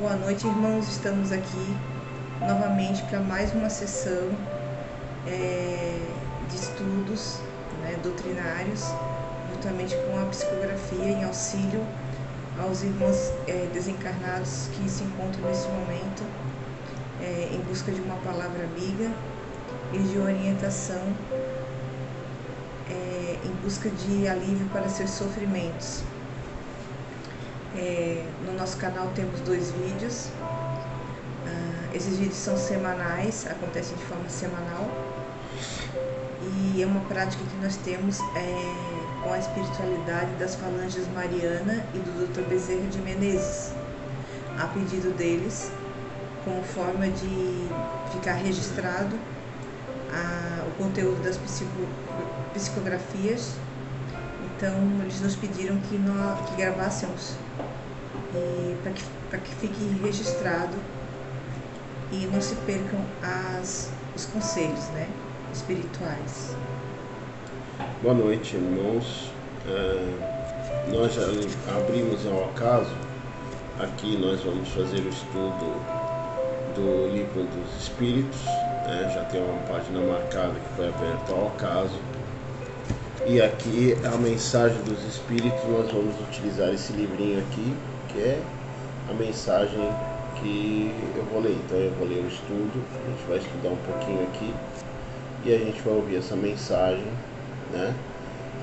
Boa noite, irmãos. Estamos aqui novamente para mais uma sessão de estudos doutrinários, juntamente com a psicografia, em auxílio aos irmãos desencarnados que se encontram nesse momento em busca de uma palavra amiga e de orientação, em busca de alívio para seus sofrimentos. No nosso canal temos 2 vídeos. Esses vídeos são semanais, acontecem de forma semanal, e é uma prática que nós temos com a espiritualidade das falanges Mariana e do Dr. Bezerra de Menezes, a pedido deles, como forma de ficar registrado o conteúdo das psicografias. Então eles nos pediram que gravássemos para que fique registrado e não se percam os conselhos espirituais. Boa noite, irmãos. Nós já abrimos ao acaso. Aqui nós vamos fazer o estudo do Livro dos Espíritos. Já tem uma página marcada que foi aberta ao acaso. E aqui a mensagem dos Espíritos. Nós vamos utilizar esse livrinho aqui, que é a mensagem que eu vou ler. Então eu vou ler o estudo, a gente vai estudar um pouquinho aqui e a gente vai ouvir essa mensagem,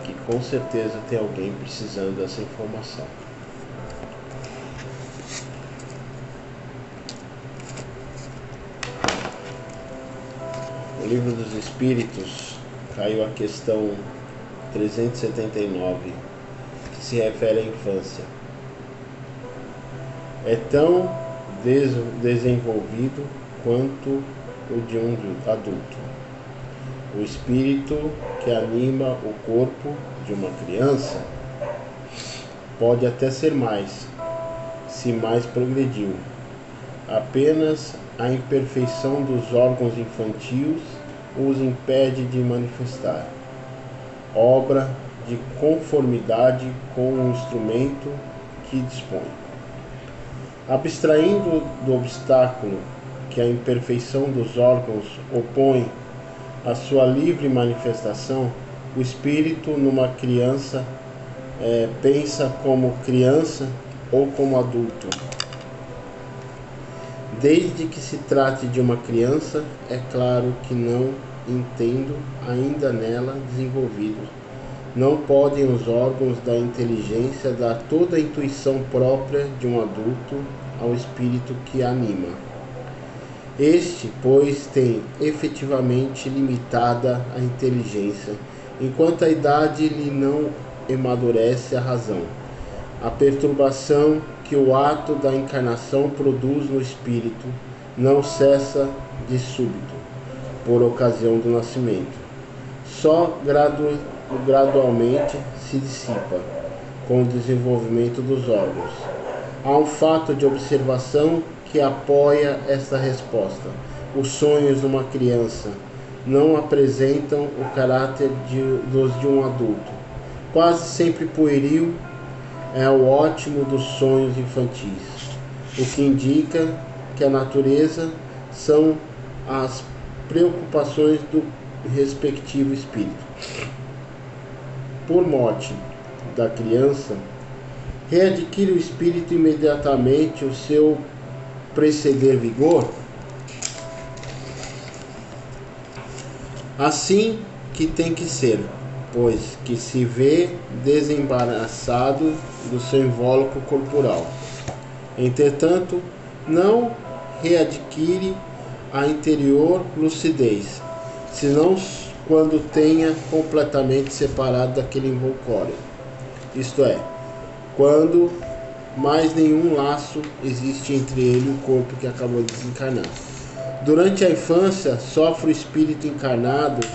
que com certeza tem alguém precisando dessa informação. O Livro dos Espíritos caiu a questão 379, que se refere à infância. É tão desenvolvido quanto o de um adulto. O espírito que anima o corpo de uma criança pode até ser mais, se mais progrediu. Apenas a imperfeição dos órgãos infantis os impede de manifestar, obra de conformidade com o instrumento que dispõe. Abstraindo do obstáculo que a imperfeição dos órgãos opõe à sua livre manifestação, o espírito numa criança pensa como criança ou como adulto. Desde que se trate de uma criança, é claro que não entendo ainda nela desenvolvidos. Não podem os órgãos da inteligência dar toda a intuição própria de um adulto ao espírito que a anima. Este, pois, tem efetivamente limitada a inteligência, enquanto a idade lhe não amadurece a razão. A perturbação que o ato da encarnação produz no espírito não cessa de súbito, por ocasião do nascimento. Só gradualmente se dissipa com o desenvolvimento dos órgãos. Há um fato de observação que apoia esta resposta. Os sonhos de uma criança não apresentam o caráter dos de um adulto. Quase sempre pueril é o ótimo dos sonhos infantis, o que indica que a natureza são as preocupações do respectivo espírito. Por morte da criança, readquire o espírito imediatamente o seu preceder vigor? Assim que tem que ser, pois que se vê desembaraçado do seu invólucro corporal. Entretanto, não readquire a interior lucidez, senão quando tenha completamente separado daquele invólucro, isto é, quando mais nenhum laço existe entre ele e o corpo que acabou de desencarnar. Durante a infância, sofre o espírito encarnado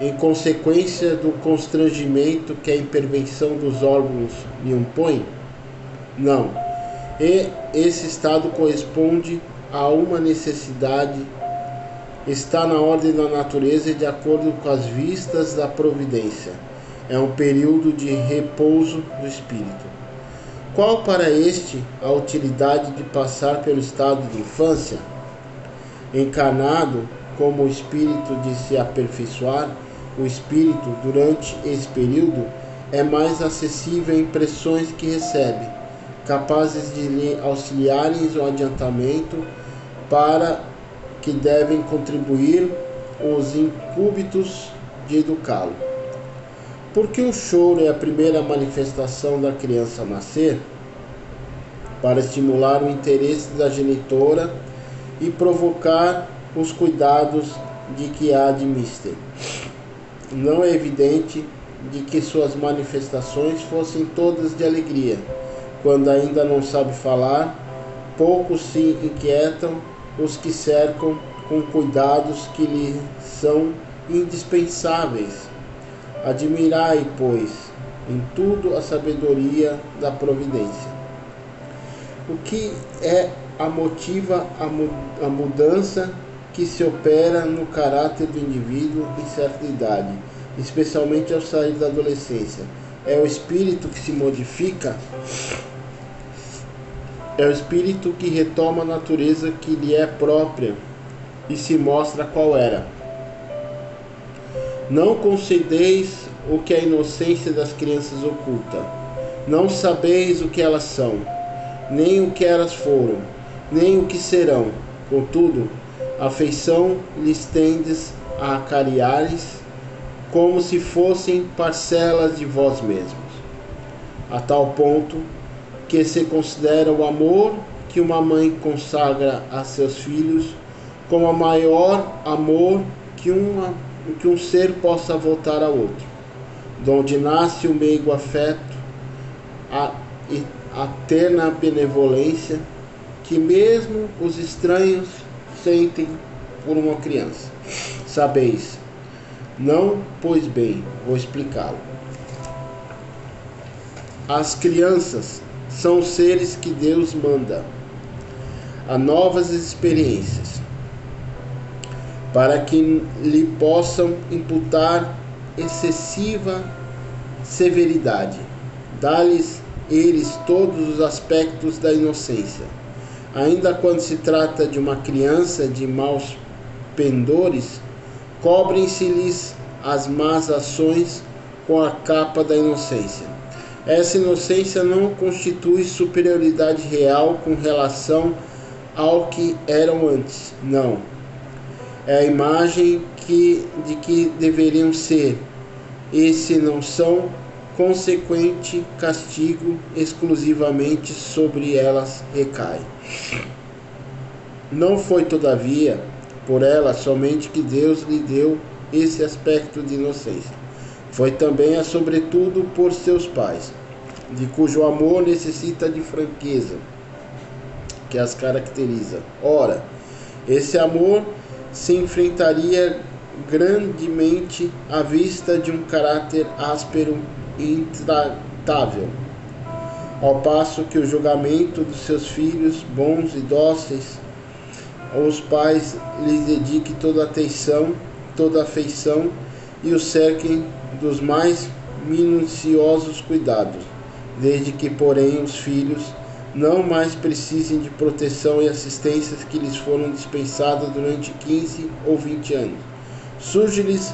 em consequência do constrangimento que a intervenção dos órgãos lhe impõe? Não. E esse estado corresponde a uma necessidade, está na ordem da natureza e de acordo com as vistas da providência. É um período de repouso do espírito. Qual para este a utilidade de passar pelo estado de infância? Encarnado como o espírito de se aperfeiçoar, o espírito, durante esse período, é mais acessível a impressões que recebe, capazes de lhe auxiliarem no adiantamento para que devem contribuir os incúbitos de educá-lo. Porque o choro é a primeira manifestação da criança a nascer, para estimular o interesse da genitora e provocar os cuidados de que a administre. Não é evidente de que suas manifestações fossem todas de alegria. Quando ainda não sabe falar, poucos se inquietam os que cercam com cuidados que lhe são indispensáveis. Admirai, pois, em tudo a sabedoria da providência. O que é a motiva a mudança que se opera no caráter do indivíduo em certa idade, especialmente ao sair da adolescência? É o espírito que se modifica? É o espírito que retoma a natureza que lhe é própria e se mostra qual era. Não concedeis o que a inocência das crianças oculta. Não sabeis o que elas são, nem o que elas foram, nem o que serão. Contudo, afeição lhes tendes a acariares, como se fossem parcelas de vós mesmos, a tal ponto que se considera o amor que uma mãe consagra a seus filhos como o maior amor que um ser possa voltar ao outro, donde nasce o meigo afeto, a terna benevolência que mesmo os estranhos sentem por uma criança. Sabeis? Não, pois bem, vou explicá-lo. As crianças são seres que Deus manda a novas experiências, para que lhe possam imputar excessiva severidade. Dá-lhes eles todos os aspectos da inocência. Ainda quando se trata de uma criança de maus pendores, cobrem-se-lhes as más ações com a capa da inocência. Essa inocência não constitui superioridade real com relação ao que eram antes. Não. É a imagem de que deveriam ser. E se não são, consequente castigo exclusivamente sobre elas recai. Não foi, todavia, por ela somente que Deus lhe deu esse aspecto de inocência. Foi também, sobretudo, por seus pais, de cujo amor necessita de franqueza, que as caracteriza. Ora, esse amor se enfrentaria grandemente à vista de um caráter áspero e intratável, ao passo que o julgamento dos seus filhos bons e dóceis, os pais lhes dediquem toda atenção, toda afeição e os cerquem dos mais minuciosos cuidados, desde que, porém, os filhos não mais precisem de proteção e assistências que lhes foram dispensadas durante 15 ou 20 anos. Surge-lhes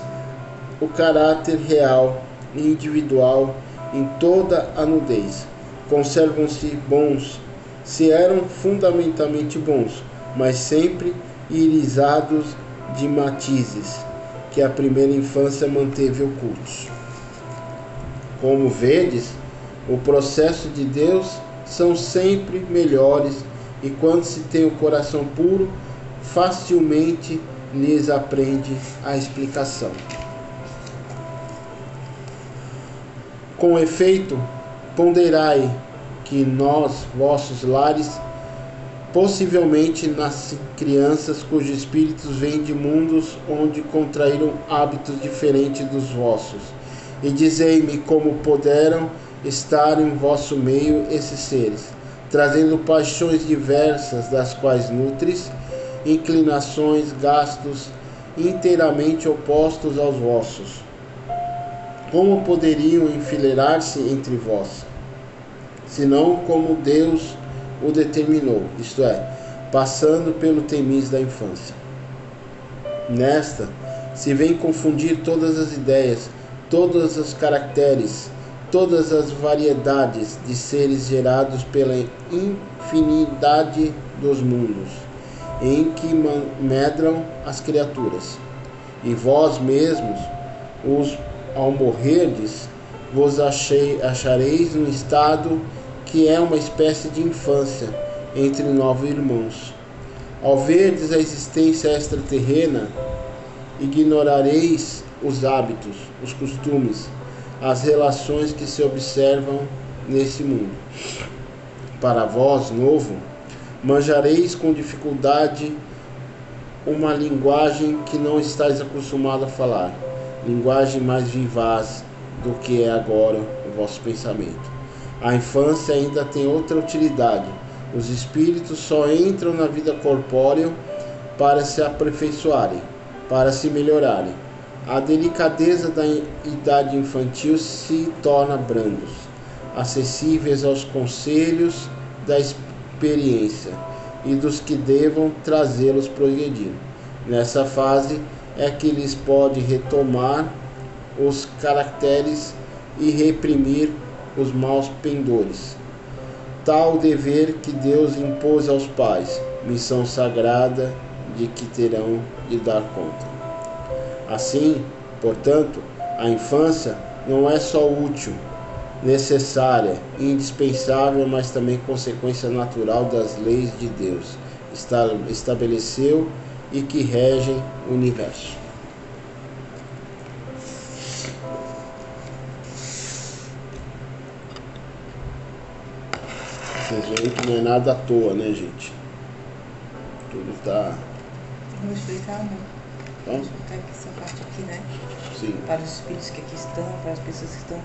o caráter real e individual em toda a nudez. Conservam-se bons, se eram fundamentalmente bons, mas sempre irisados de matizes que a primeira infância manteve ocultos. Como vedes, o processo de Deus são sempre melhores, e quando se tem o coração puro, facilmente lhes aprende a explicação. Com efeito, ponderai que nós, vossos lares, possivelmente nascem crianças cujos espíritos vêm de mundos onde contraíram hábitos diferentes dos vossos, e dizei-me como poderão estar em vosso meio esses seres, trazendo paixões diversas das quais nutres, inclinações, gastos inteiramente opostos aos vossos. Como poderiam enfileirar-se entre vós? senão como Deus o determinou, isto é, passando pelo temiz da infância. Nesta se vem confundir todas as ideias, todos os caracteres, todas as variedades de seres gerados pela infinidade dos mundos, em que medram as criaturas. E vós mesmos, ao morrerdes, vos achareis num estado que é uma espécie de infância entre 9 irmãos. Ao verdes a existência extraterrena, ignorareis os hábitos, os costumes, as relações que se observam nesse mundo. Para vós, novo, manjareis com dificuldade uma linguagem que não estáis acostumado a falar, linguagem mais vivaz do que é agora o vosso pensamento. A infância ainda tem outra utilidade. Os espíritos só entram na vida corpórea para se aperfeiçoarem, para se melhorarem. A delicadeza da idade infantil se torna brandos, acessíveis aos conselhos da experiência e dos que devam trazê-los progredir. Nessa fase é que lhes pode retomar os caracteres e reprimir os maus pendores. Tal dever que Deus impôs aos pais, missão sagrada de que terão de dar conta. Assim, portanto, a infância não é só útil, necessária, indispensável, mas também consequência natural das leis de Deus estabeleceu e que regem o universo. Vocês veem que não é nada à toa, né, gente? Tudo tá... Vamos explicar, não? Vamos explicar essa parte aqui, né? Sim. Para os espíritos que aqui estão, para as pessoas que estão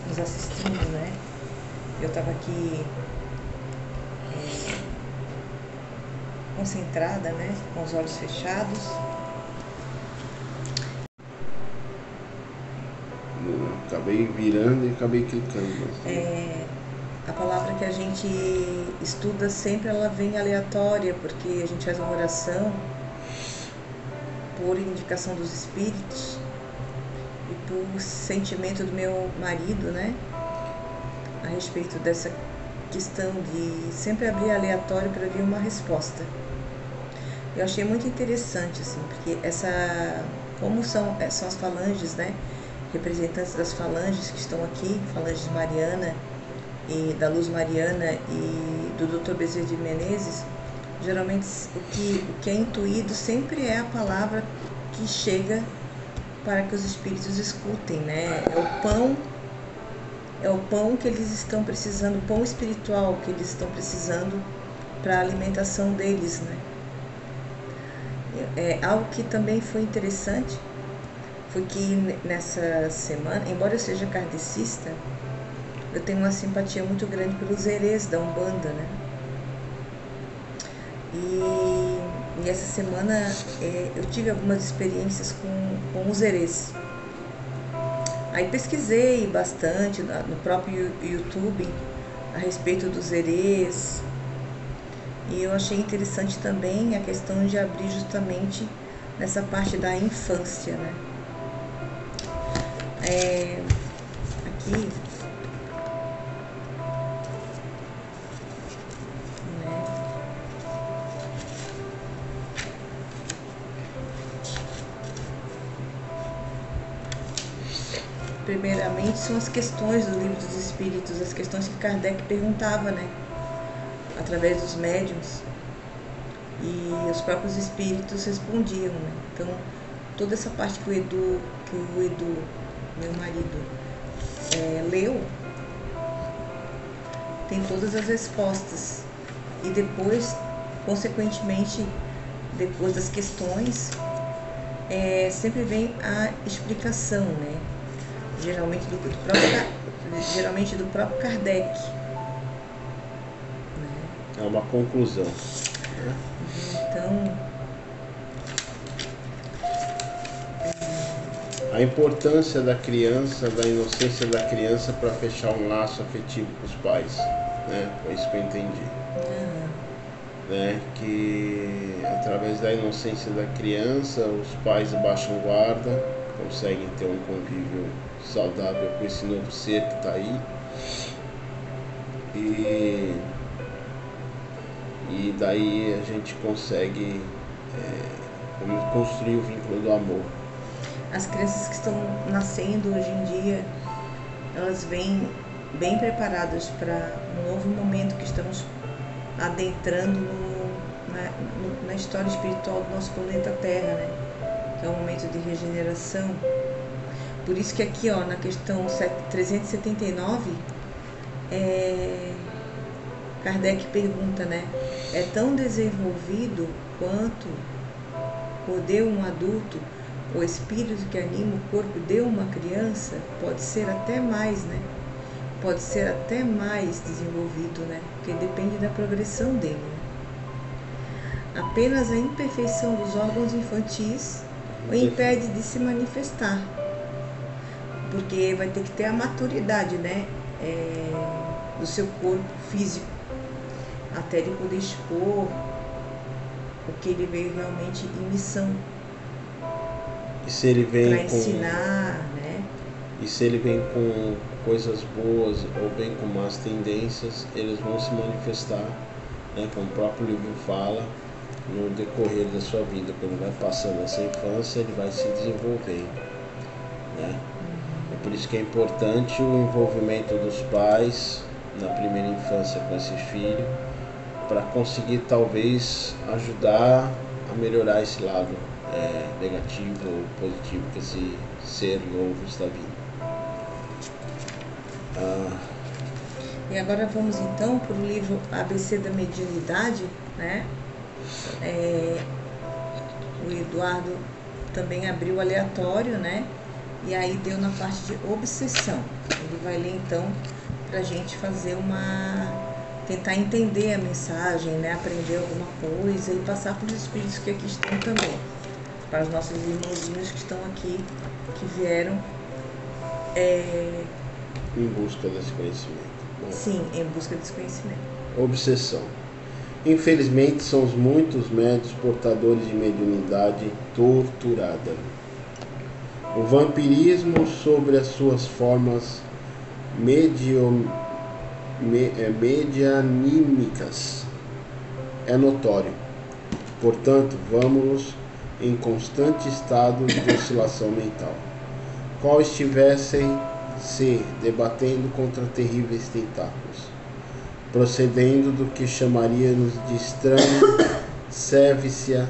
nos assistindo, né? Eu estava aqui concentrada, né? Com os olhos fechados. Acabei virando e acabei clicando. A palavra que a gente estuda sempre ela vem aleatória, porque a gente faz uma oração por indicação dos espíritos e por sentimento do meu marido, né? A respeito dessa questão de sempre abrir aleatório para vir uma resposta. Eu achei muito interessante, assim, porque como são as falanges, né? Representantes das falanges que estão aqui, falanges Mariana e da Luz Mariana e do Dr. Bezerra de Menezes, geralmente o que é intuído sempre é a palavra que chega para que os espíritos escutem, né? É o pão que eles estão precisando, o pão espiritual que eles estão precisando para a alimentação deles, né? Algo que também foi interessante foi que nessa semana, embora eu seja kardecista, eu tenho uma simpatia muito grande pelos herês da Umbanda, né? E essa semana eu tive algumas experiências com os herês. Aí pesquisei bastante no próprio YouTube a respeito dos herês. E eu achei interessante também a questão de abrir justamente nessa parte da infância, né? Aqui, né? Primeiramente são as questões do Livro dos Espíritos, as questões que Kardec perguntava, né? Através dos médiuns, e os próprios espíritos respondiam, né? Então, toda essa parte que o Edu, meu marido, leu, tem todas as respostas. E depois, consequentemente, depois das questões, sempre vem a explicação, né? Geralmente do próprio Kardec. É uma conclusão. Então, a importância da criança, da inocência da criança para fechar um laço afetivo com os pais. né? Foi isso que eu entendi. Né? Que através da inocência da criança, os pais baixam guarda, conseguem ter um convívio saudável com esse novo ser que está aí. E daí a gente consegue construir o vínculo do amor. As crianças que estão nascendo hoje em dia, elas vêm bem preparadas para um novo momento que estamos adentrando na história espiritual do nosso planeta Terra, né? Que é um momento de regeneração. Por isso que aqui, ó, na questão 379, Kardec pergunta, né? É tão desenvolvido quanto o de um adulto, o espírito que anima o corpo de uma criança? Pode ser até mais, né? Pode ser até mais desenvolvido, né? Porque depende da progressão dele. Né? Apenas a imperfeição dos órgãos infantis o impede de se manifestar. Porque vai ter que ter a maturidade, né? Do seu corpo físico, até ele poder expor o que ele veio realmente em missão. E se ele vem para ensinar, né? E se ele vem com coisas boas ou vem com más tendências, eles vão se manifestar, né? Como o próprio livro fala, no decorrer da sua vida. Quando vai passando essa infância, ele vai se desenvolvendo, né? É por isso que é importante o envolvimento dos pais na primeira infância com esse filho, para conseguir talvez ajudar a melhorar esse lado negativo ou positivo que esse ser novo está vindo. E agora vamos então para o livro ABC da Mediunidade, né? O Eduardo também abriu o aleatório, né? E aí deu na parte de obsessão. Ele vai ler então para a gente fazer tentar entender a mensagem, né? Aprender alguma coisa e passar para os espíritos que aqui estão também, para os nossos irmãozinhos que estão aqui, que vieram em busca desse conhecimento. Bom, sim, em busca desse conhecimento. Obsessão. Infelizmente, são muitos médios portadores de mediunidade torturada. O vampirismo, sobre as suas formas medianímicas, é notório. Portanto, vamos em constante estado de oscilação mental, qual estivessem se debatendo contra terríveis tentáculos, procedendo do que chamaríamos de estranha sévicia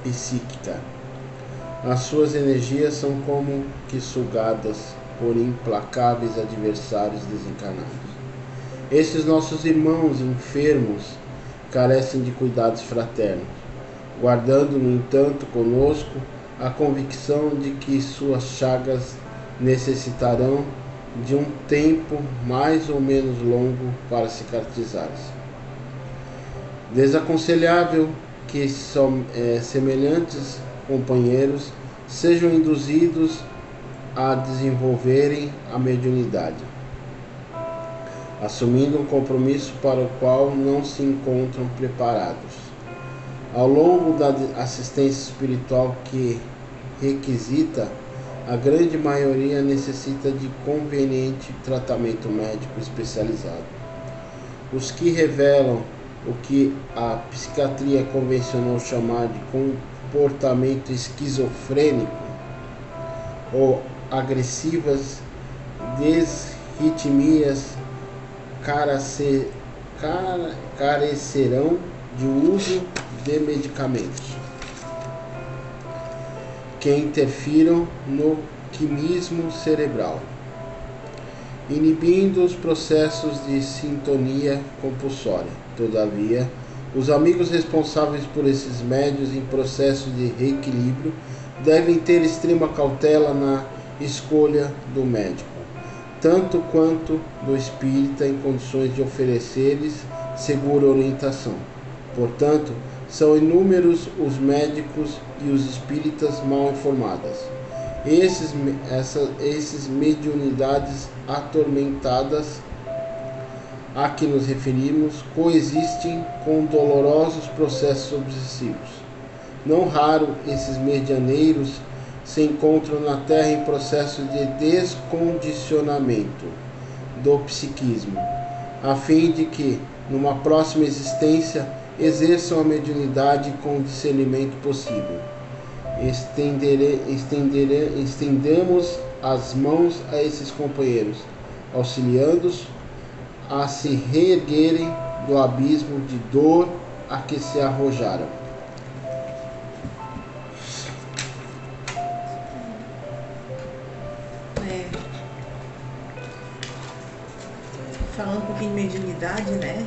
psíquica. As suas energias são como que sugadas por implacáveis adversários desencarnados. Esses nossos irmãos enfermos carecem de cuidados fraternos, guardando, no entanto, conosco a convicção de que suas chagas necessitarão de um tempo mais ou menos longo para cicatrizar-se. Desaconselhável que semelhantes companheiros sejam induzidos a desenvolverem a mediunidade, assumindo um compromisso para o qual não se encontram preparados. Ao longo da assistência espiritual que requisita, a grande maioria necessita de conveniente tratamento médico especializado. Os que revelam o que a psiquiatria convencionou chamar de comportamento esquizofrênico ou agressivas desritmias carecerão de uso de medicamentos que interfiram no quimismo cerebral, inibindo os processos de sintonia compulsória. Todavia, os amigos responsáveis por esses médios em processo de reequilíbrio devem ter extrema cautela na escolha do médico, tanto quanto do espírita, em condições de oferecer-lhes segura orientação. Portanto, são inúmeros os médicos e os espíritas mal informados. Esses mediunidades atormentadas a que nos referimos coexistem com dolorosos processos obsessivos. Não raro, esses medianeiros se encontram na Terra em processo de descondicionamento do psiquismo, a fim de que, numa próxima existência, exerçam a mediunidade com o discernimento possível. Estendemos as mãos a esses companheiros, auxiliando-os a se reerguerem do abismo de dor a que se arrojaram. Falando um pouquinho de mediunidade, né?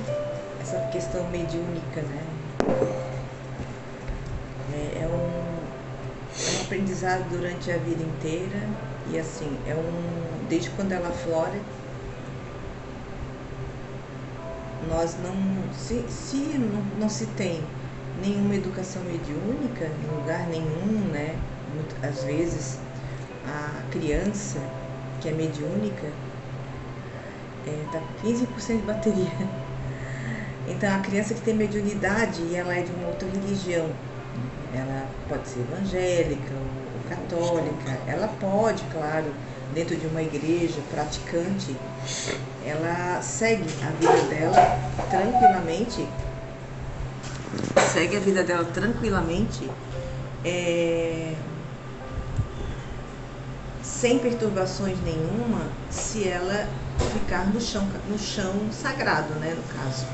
Essa questão mediúnica, né? É um aprendizado durante a vida inteira e assim, desde quando ela aflora, nós não se tem nenhuma educação mediúnica em lugar nenhum, né? Às vezes a criança que é mediúnica tá com 15% de bateria. Então a criança que tem mediunidade e ela é de uma outra religião, ela pode ser evangélica ou católica, ela pode, claro, dentro de uma igreja praticante, ela segue a vida dela tranquilamente, sem perturbações nenhuma, se ela ficar no chão sagrado, né, no caso.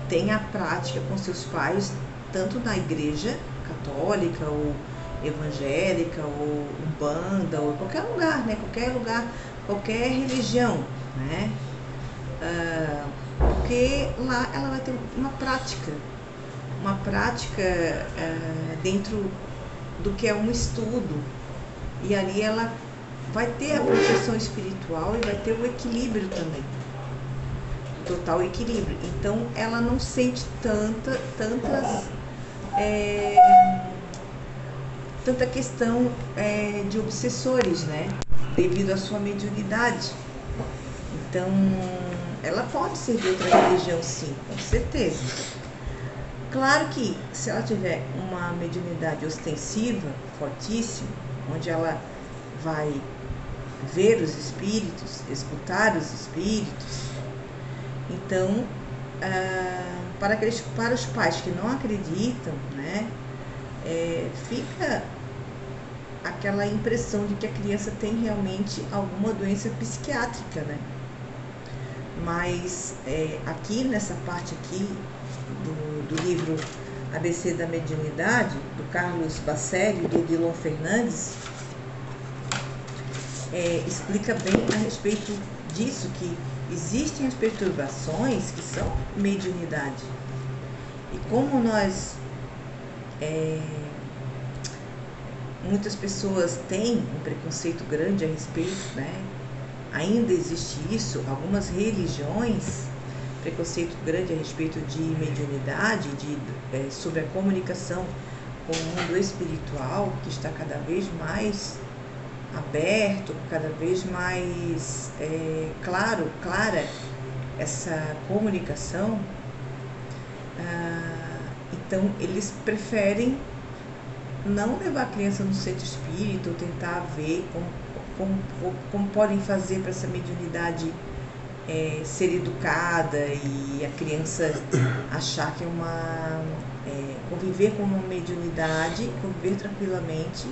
Tem a prática com seus pais, tanto na igreja católica ou evangélica ou umbanda ou qualquer lugar, né, qualquer religião, né, porque lá ela vai ter uma prática dentro do que é um estudo, e ali ela vai ter a proteção espiritual e vai ter o equilíbrio também, total equilíbrio. Então ela não sente tanta questão de obsessores, né, devido à sua mediunidade. Então ela pode ser de outra religião, sim, com certeza. Claro que se ela tiver uma mediunidade ostensiva, fortíssima, onde ela vai ver os espíritos, escutar os espíritos, então, para os pais que não acreditam, né, fica aquela impressão de que a criança tem realmente alguma doença psiquiátrica, né? Mas aqui nessa parte aqui do livro ABC da Mediunidade, do Carlos Bacelli e do Odilon Fernandes, explica bem a respeito disso, que existem as perturbações que são mediunidade. E como muitas pessoas têm um preconceito grande a respeito, né? Ainda existe isso, algumas religiões, preconceito grande a respeito de mediunidade, sobre a comunicação com o mundo espiritual, que está cada vez mais aberto, cada vez mais clara essa comunicação. Então eles preferem não levar a criança no centro espírita ou tentar ver como podem fazer para essa mediunidade ser educada e a criança achar que conviver com uma mediunidade, conviver tranquilamente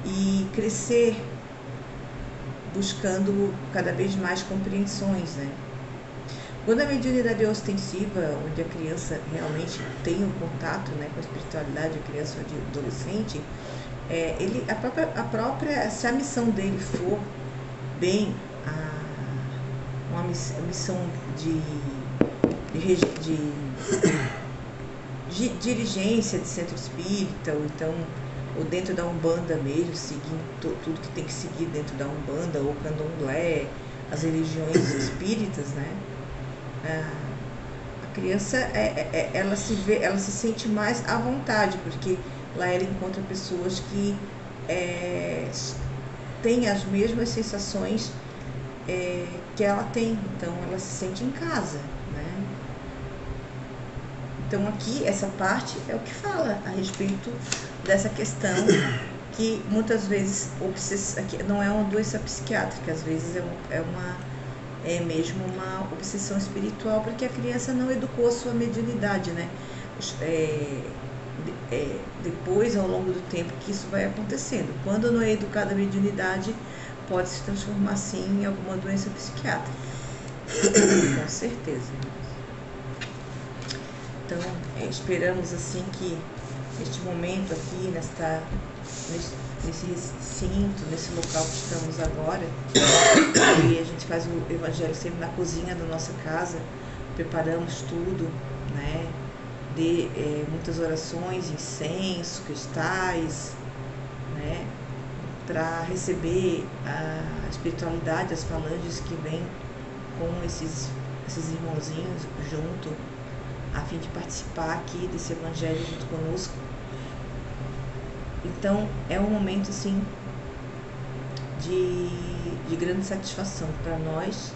e crescer buscando cada vez mais compreensões, né? Quando a mediunidade é ostensiva, onde a criança realmente tem um contato, né, com a espiritualidade, a criança ou adolescente, se a missão dele for bem uma missão de dirigência de centro espírita, ou dentro da Umbanda mesmo, seguindo tudo que tem que seguir dentro da Umbanda, ou Candomblé, as religiões espíritas, né? A criança ela se sente mais à vontade, porque lá ela encontra pessoas que têm as mesmas sensações que ela tem, então ela se sente em casa. Então aqui, essa parte é o que fala a respeito dessa questão que muitas vezes não é uma doença psiquiátrica, às vezes é mesmo uma obsessão espiritual, porque a criança não educou a sua mediunidade, né? Depois, ao longo do tempo, que isso vai acontecendo. Quando não é educada a mediunidade, pode se transformar, sim, em alguma doença psiquiátrica. Com certeza. Então, esperamos, assim, que neste momento aqui, nesse recinto, nesse local que estamos agora, e a gente faz o evangelho sempre na cozinha da nossa casa, preparamos tudo, né? Muitas orações, incenso, cristais, né? Para receber a espiritualidade, as falanges que vêm com esses irmãozinhos junto, a fim de participar aqui desse evangelho junto conosco. Então, é um momento, assim, de grande satisfação para nós,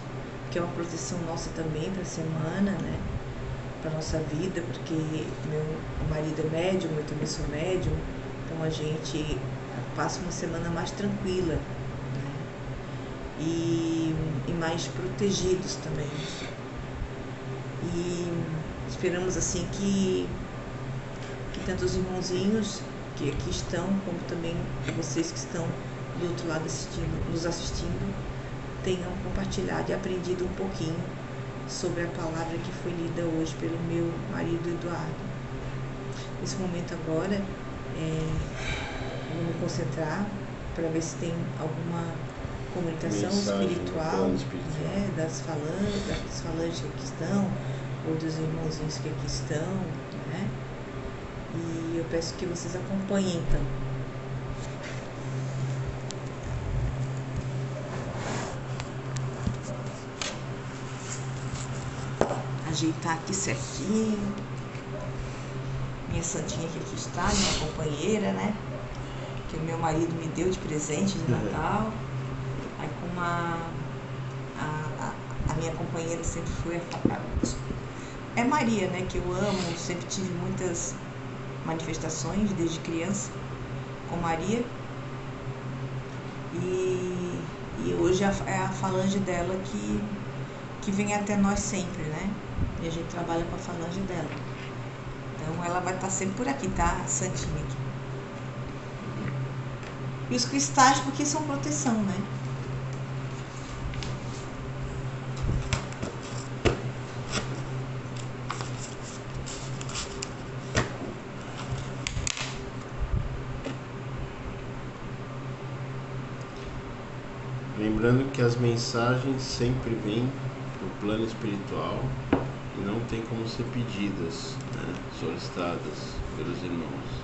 que é uma proteção nossa também para a semana, né? Para a nossa vida, porque meu marido é médium, eu também sou médium, então a gente passa uma semana mais tranquila, né? E mais protegidos também. E esperamos, assim, que tanto os irmãozinhos que aqui estão, como também vocês que estão do outro lado nos assistindo, tenham compartilhado e aprendido um pouquinho sobre a palavra que foi lida hoje pelo meu marido Eduardo. Nesse momento agora, vou me concentrar para ver se tem alguma comunicação espiritual, né, das falanges que aqui estão, ou dos irmãozinhos que aqui estão, né? E eu peço que vocês acompanhem, então. Ajeitar aqui certinho. Minha santinha que aqui está, minha companheira, né? Que o meu marido me deu de presente de Natal. Aí como a minha companheira sempre foi é Maria, né? Que eu amo, sempre tive muitas manifestações desde criança com Maria. E hoje é a falange dela que vem até nós sempre, né? E a gente trabalha com a falange dela. Então ela vai estar sempre por aqui, tá? A santinha aqui. E os cristais, porque são proteção, né? Lembrando que as mensagens sempre vêm do plano espiritual e não tem como ser pedidas, né, solicitadas pelos irmãos.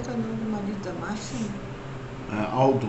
que é o nome do marido da Márcia? Aldo.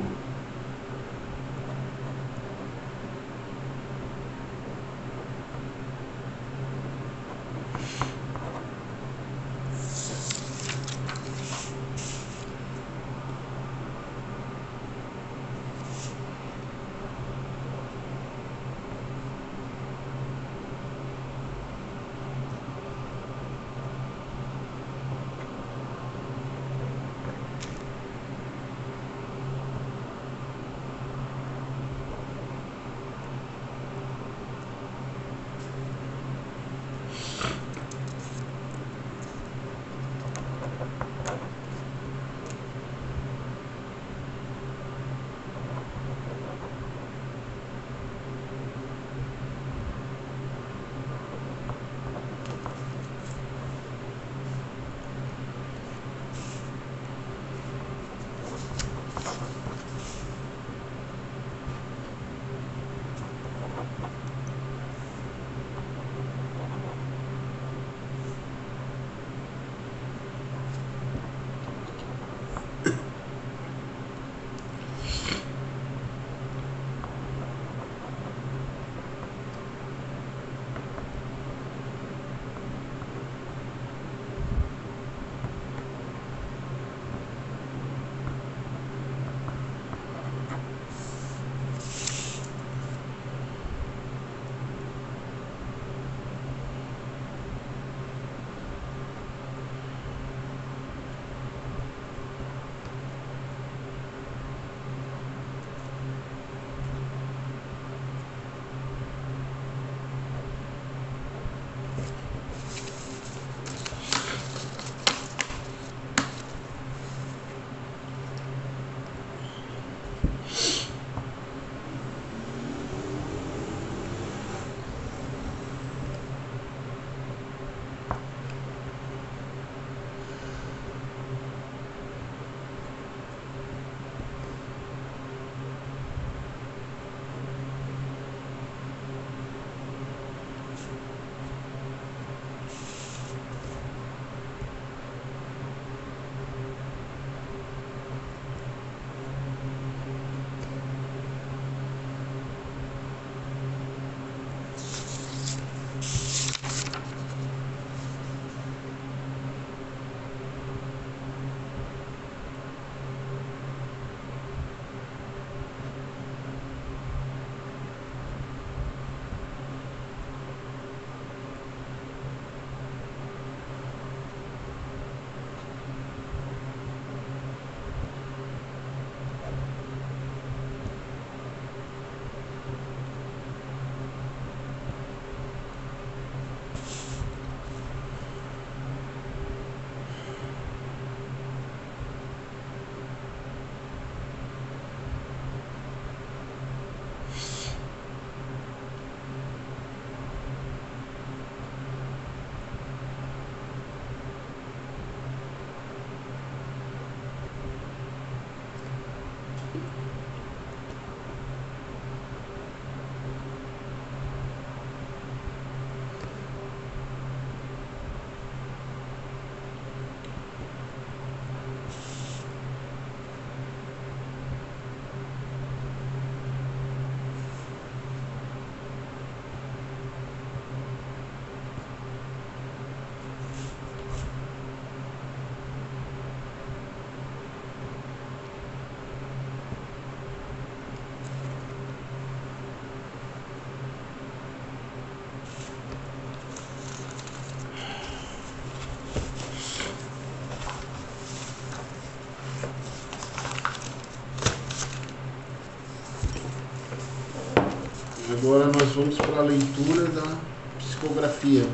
Agora nós vamos para a leitura da psicografia.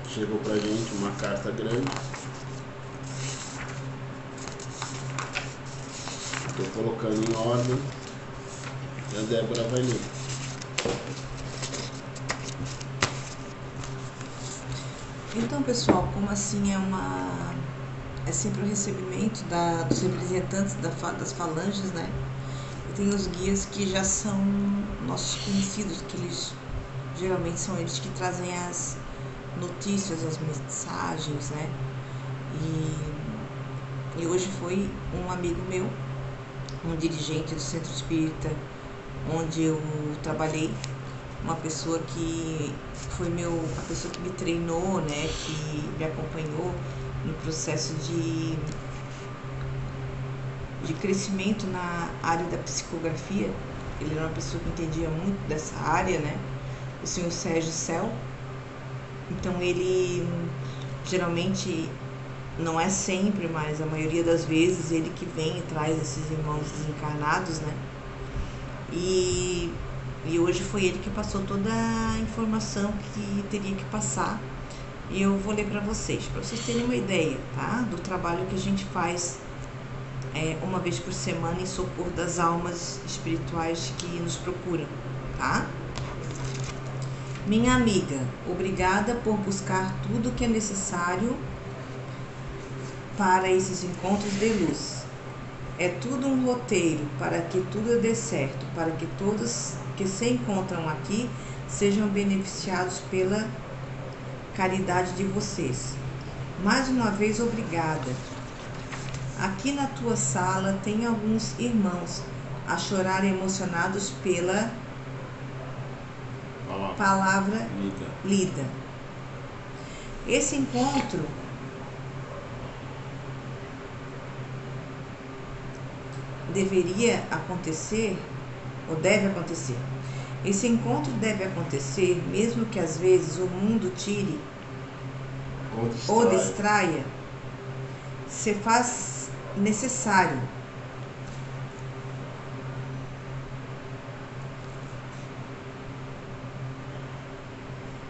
Chegou pra gente uma carta grande. Estou colocando em ordem e a Débora vai ler. Então, pessoal, como assim é sempre o recebimento dos representantes das falanges, né? E tem os guias que já são nossos conhecidos, que eles geralmente são eles que trazem as notícias, as mensagens, né? E E hoje foi um amigo meu, um dirigente do Centro Espírita onde eu trabalhei, uma pessoa que foi a pessoa que me treinou, né, que me acompanhou no processo de crescimento na área da psicografia. Ele era uma pessoa que entendia muito dessa área, né, o senhor Sérgio Cel. Então ele geralmente, não é sempre, mas a maioria das vezes, ele que vem e traz esses irmãos desencarnados, né? E hoje foi ele que passou toda a informação que teria que passar. E eu vou ler para vocês terem uma ideia, tá? Do trabalho que a gente faz uma vez por semana em socorro das almas espirituais que nos procuram, tá? Minha amiga, obrigada por buscar tudo o que é necessário para esses encontros de luz. É tudo um roteiro para que tudo dê certo, para que todos que se encontram aqui sejam beneficiados pela caridade de vocês. Mais uma vez, obrigada. Aqui na tua sala tem alguns irmãos a chorar emocionados pela palavra lida. Esse encontro deveria acontecer, ou deve acontecer. Esse encontro deve acontecer, mesmo que às vezes o mundo tire ou distraia, se faz necessário.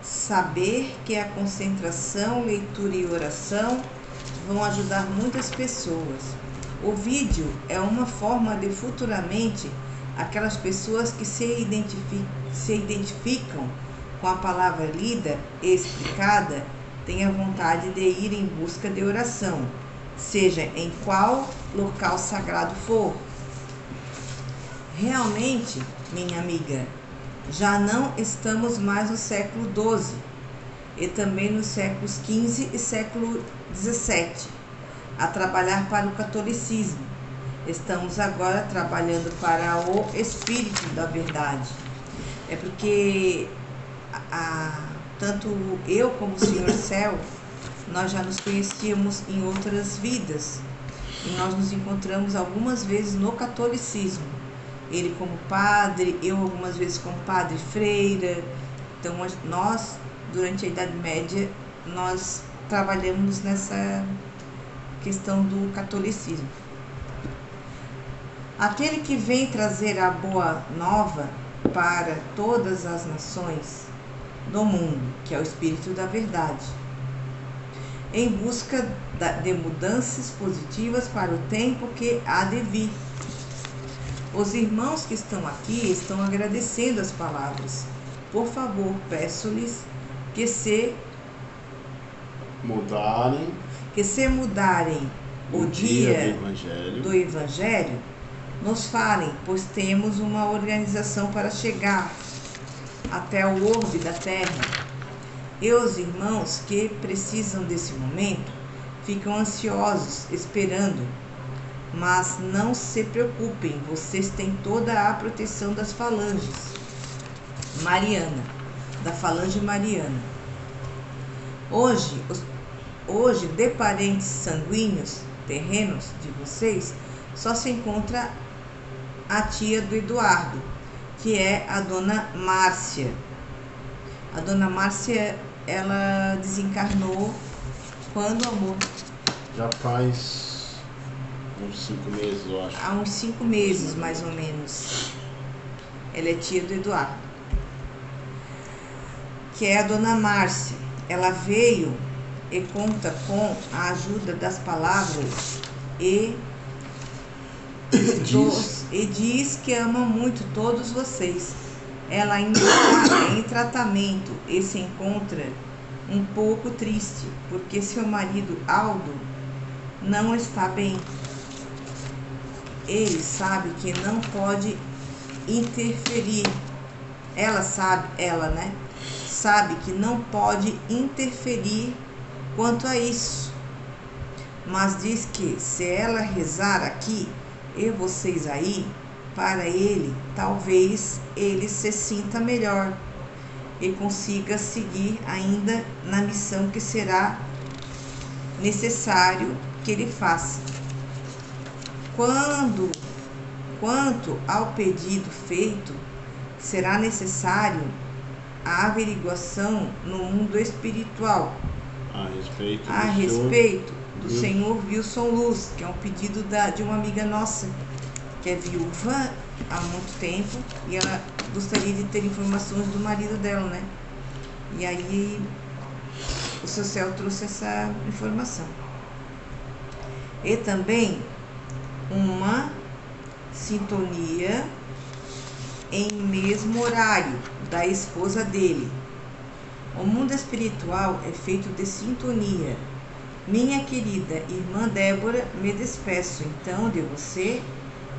Saber que a concentração, leitura e oração vão ajudar muitas pessoas. O vídeo é uma forma de futuramente aquelas pessoas que se identificam com a palavra lida e explicada tenham vontade de ir em busca de oração, seja em qual local sagrado for. Realmente, minha amiga, já não estamos mais no século XII e também nos séculos XV e século XVII a trabalhar para o catolicismo. Estamos agora trabalhando para o espírito da verdade. É porque tanto eu como o Senhor Cel, nós já nos conhecíamos em outras vidas e nós nos encontramos algumas vezes no catolicismo. Ele como padre, eu algumas vezes como padre freira. Então nós, durante a Idade Média, nós trabalhamos nessa questão do catolicismo. Aquele que vem trazer a boa nova para todas as nações do mundo, que é o Espírito da Verdade, em busca de mudanças positivas para o tempo que há de vir. Os irmãos que estão aqui estão agradecendo as palavras. Por favor, peço-lhes que se mudarem o dia do Evangelho, nos falem, pois temos uma organização para chegar até o orbe da terra. E os irmãos que precisam desse momento ficam ansiosos, esperando. Mas não se preocupem, vocês têm toda a proteção das falanges Mariana, da falange Mariana. Hoje, de parentes sanguíneos terrenos de vocês, só se encontra a tia do Eduardo, que é a dona Márcia. A dona Márcia, ela desencarnou quando, amor? Já faz uns 5 meses, eu acho. Há uns 5 meses, mais ou menos. Ela é tia do Eduardo, que é a dona Márcia. Ela veio e conta com a ajuda das palavras e diz que ama muito todos vocês. Ela ainda está em tratamento e se encontra um pouco triste, porque seu marido Aldo não está bem. Ele sabe que não pode interferir. Ela sabe que não pode interferir quanto a isso. mas diz que se ela rezar aqui e vocês aí, para ele, talvez ele se sinta melhor e consiga seguir ainda na missão que será necessário que ele faça. Quanto ao pedido feito, será necessário a averiguação no mundo espiritual a respeito do Senhor Wilson Luz, que é um pedido de uma amiga nossa, que é viúva há muito tempo, e ela gostaria de ter informações do marido dela, né? E aí o seu céu trouxe essa informação. E também uma sintonia em mesmo horário da esposa dele. O mundo espiritual é feito de sintonia. Minha querida irmã Débora, me despeço então de você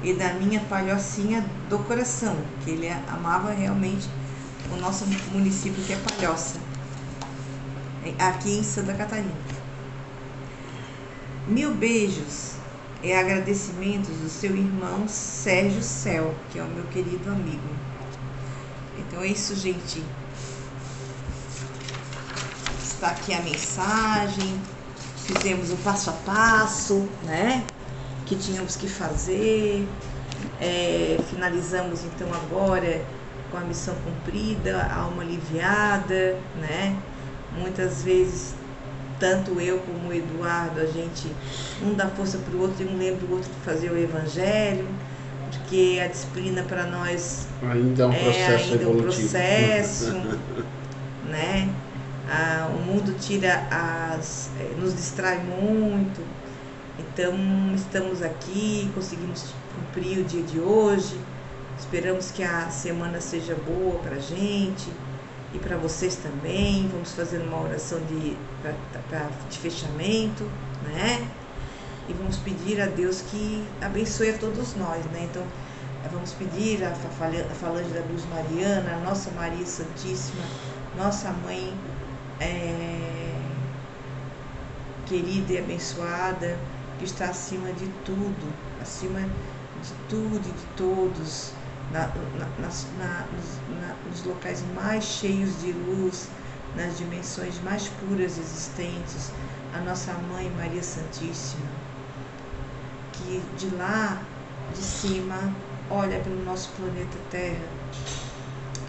e da minha palhocinha do coração, que ele amava realmente o nosso município, que é Palhoça, aqui em Santa Catarina. Mil beijos e agradecimentos do seu irmão Sérgio Cel, que é o meu querido amigo. Então é isso, gente. Está aqui a mensagem. Fizemos o passo a passo, né? Que tínhamos que fazer. Finalizamos então agora com a missão cumprida, a alma aliviada, né? Muitas vezes, tanto eu como o Eduardo, a gente um dá força para o outro e um lembra o outro de fazer o evangelho, porque a disciplina para nós ainda é um processo, né? O mundo nos distrai muito, então estamos aqui, conseguimos cumprir o dia de hoje, esperamos que a semana seja boa para a gente e para vocês também. Vamos fazer uma oração de fechamento, né? E vamos pedir a Deus que abençoe a todos nós, né? Então, vamos pedir a falange da Luz Mariana, a Nossa Maria Santíssima, nossa Mãe querida e abençoada, que está acima de tudo, acima de tudo e de todos, nos locais mais cheios de luz, nas dimensões mais puras existentes, a nossa Mãe Maria Santíssima, que de lá de cima olha pelo nosso planeta Terra,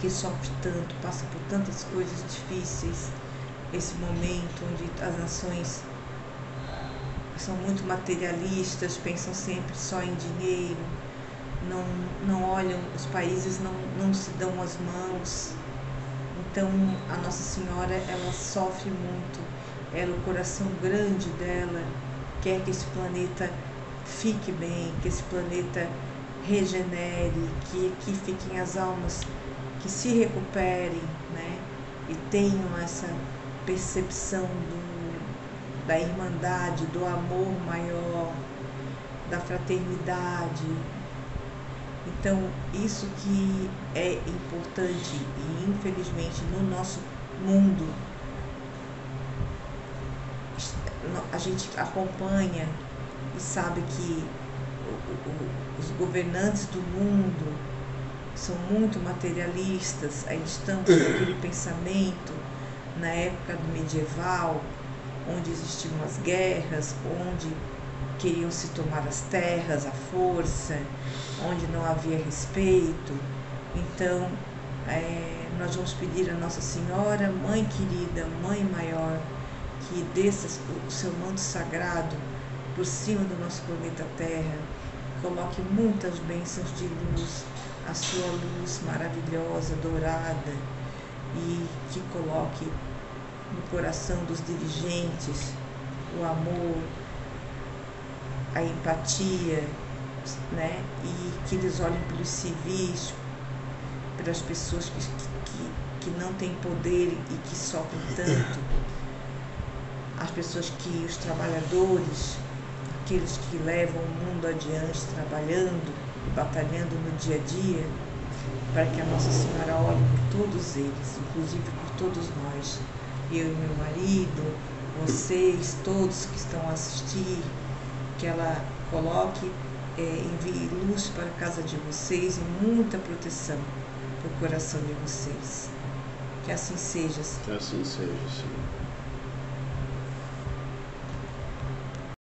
que sofre tanto, passa por tantas coisas difíceis, esse momento onde as nações são muito materialistas, pensam sempre só em dinheiro, não olham, os países não se dão as mãos. Então a Nossa Senhora, ela sofre muito, o coração grande dela quer que esse planeta fique bem, que esse planeta regenere, que fiquem as almas que se recuperem, né? E tenham essa percepção da irmandade, do amor maior, da fraternidade. Então, isso que é importante e, infelizmente, no nosso mundo, a gente acompanha e sabe que os governantes do mundo são muito materialistas. Ainda estamos naquele pensamento na época do medieval, onde existiam as guerras, onde queriam se tomar as terras à força, onde não havia respeito. Então, nós vamos pedir a Nossa Senhora, Mãe querida, Mãe maior, que desça o seu manto sagrado por cima do nosso planeta Terra, coloque muitas bênçãos de luz, a sua luz maravilhosa, dourada, e que coloque no coração dos dirigentes o amor, a empatia, né? E que eles olhem pelos civis, pelas pessoas que não têm poder e que sofrem tanto, as pessoas os trabalhadores, aqueles que levam o mundo adiante, trabalhando e batalhando no dia a dia, para que a Nossa Senhora olhe por todos eles, inclusive por todos nós, eu e meu marido, vocês, todos que estão a assistir, que ela coloque, envie luz para a casa de vocês e muita proteção para o coração de vocês. Que assim seja. Que assim seja, Senhor.